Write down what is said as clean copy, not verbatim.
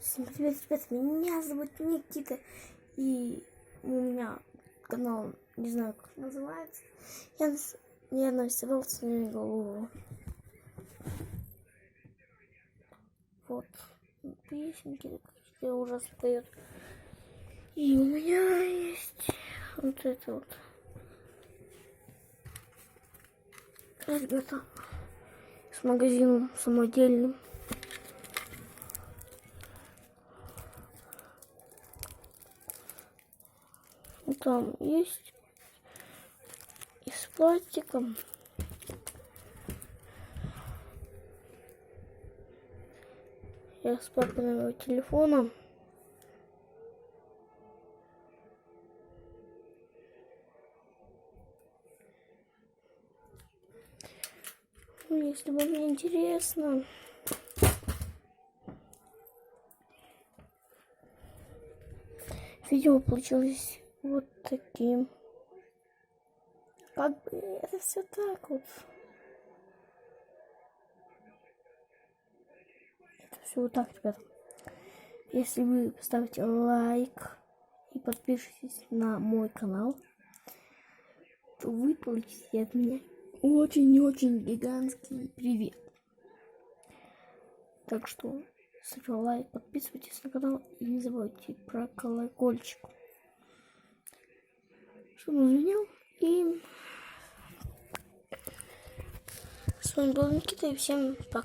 Всем привет, ребят, меня зовут Никита, и у меня канал, не знаю, как называется, я нарисовал свою голову. Вот, песенки какие-то ужасно поет. И у меня есть вот это вот. Ребята, с магазином самодельным. Там есть и с пластиком. Я с папиного телефона. Если вам интересно. Видео получилось вот таким. Как бы это все так вот. Это все вот так, ребята. Если вы поставите лайк и подпишитесь на мой канал, то вы получите от меня очень-очень гигантский привет. Так что ставьте лайк, подписывайтесь на канал и не забывайте про колокольчик. Чтобы он звенел. И с вами был Никита, и всем пока.